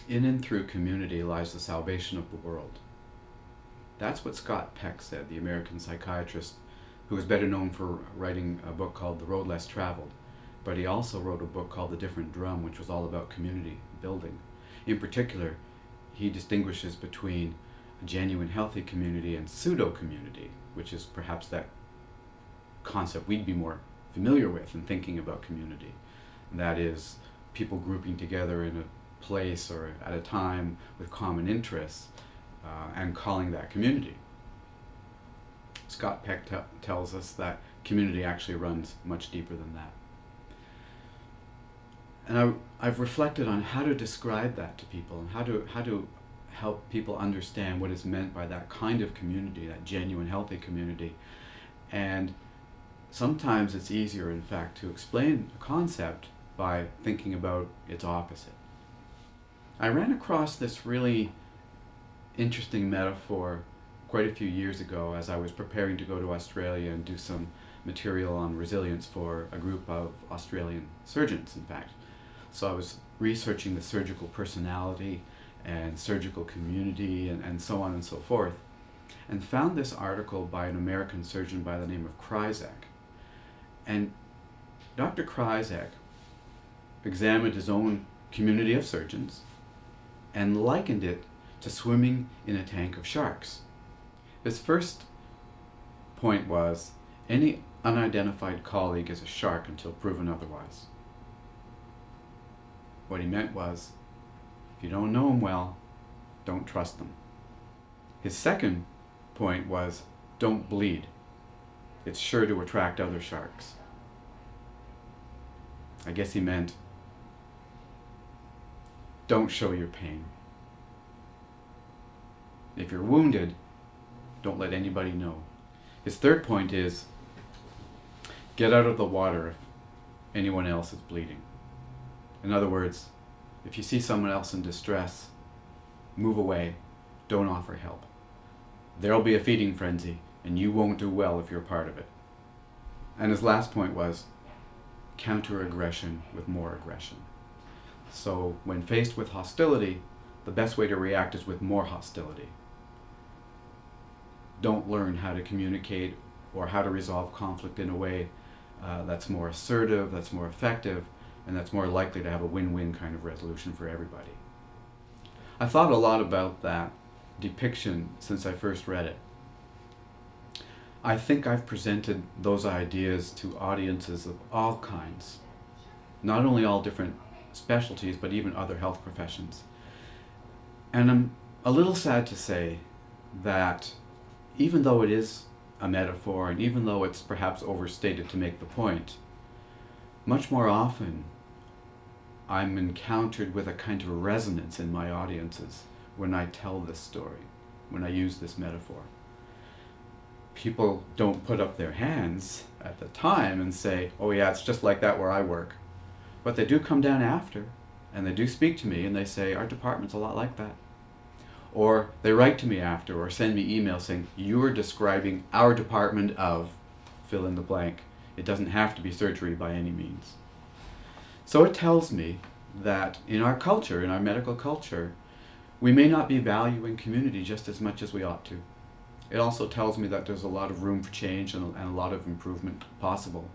In and through community lies the salvation of the world. That's what Scott Peck said, the American psychiatrist who is better known for writing a book called The Road Less Traveled. But he also wrote a book called The Different Drum, which was all about community building. In particular, he distinguishes between a genuine healthy community and pseudo-community, which is perhaps that concept we'd be more familiar with in thinking about community. That is, people grouping together in a place or at a time with common interests and calling that community. Scott Peck tells us that community actually runs much deeper than that. And I've reflected on how to describe that to people and how to help people understand what is meant by that kind of community, that genuine, healthy community. And sometimes it's easier, in fact, to explain a concept by thinking about its opposite. I ran across this really interesting metaphor quite a few years ago as I was preparing to go to Australia and do some material on resilience for a group of Australian surgeons, in fact. So I was researching the surgical personality and surgical community and so on and so forth, and found this article by an American surgeon by the name of Kryzak. And Dr. Kryzak examined his own community of surgeons and likened it to swimming in a tank of sharks. His first point was, any unidentified colleague is a shark until proven otherwise. What he meant was, if you don't know them well, don't trust them. His second point was, don't bleed. It's sure to attract other sharks. I guess he meant, don't show your pain. If you're wounded, don't let anybody know. His third point is, get out of the water if anyone else is bleeding. In other words, if you see someone else in distress, move away, don't offer help. There'll be a feeding frenzy, and you won't do well if you're part of it. And his last point was, counter aggression with more aggression. So when faced with hostility, the best way to react is with more hostility. Don't learn how to communicate or how to resolve conflict in a way that's more assertive, that's more effective, and that's more likely to have a win-win kind of resolution for everybody. I thought a lot about that depiction since I first read it. I think I've presented those ideas to audiences of all kinds, not only all different specialties, but even other health professions. And I'm a little sad to say that even though it is a metaphor, and even though it's perhaps overstated to make the point, much more often I'm encountered with a kind of resonance in my audiences when I tell this story, when I use this metaphor. People don't put up their hands at the time and say, oh yeah, it's just like that where I work. But they do come down after, and they do speak to me, and they say, our department's a lot like that. Or they write to me after, or send me emails saying, you're describing our department of, fill in the blank. It doesn't have to be surgery by any means. So it tells me that in our culture, in our medical culture, we may not be valuing community just as much as we ought to. It also tells me that there's a lot of room for change and a lot of improvement possible.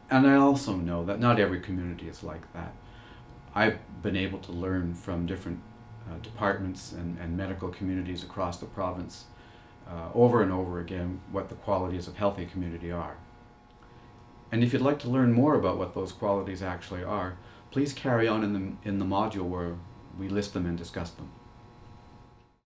And I also know that not every community is like that. I've been able to learn from different departments and medical communities across the province over and over again what the qualities of healthy community are. And if you'd like to learn more about what those qualities actually are, please carry on in the module where we list them and discuss them.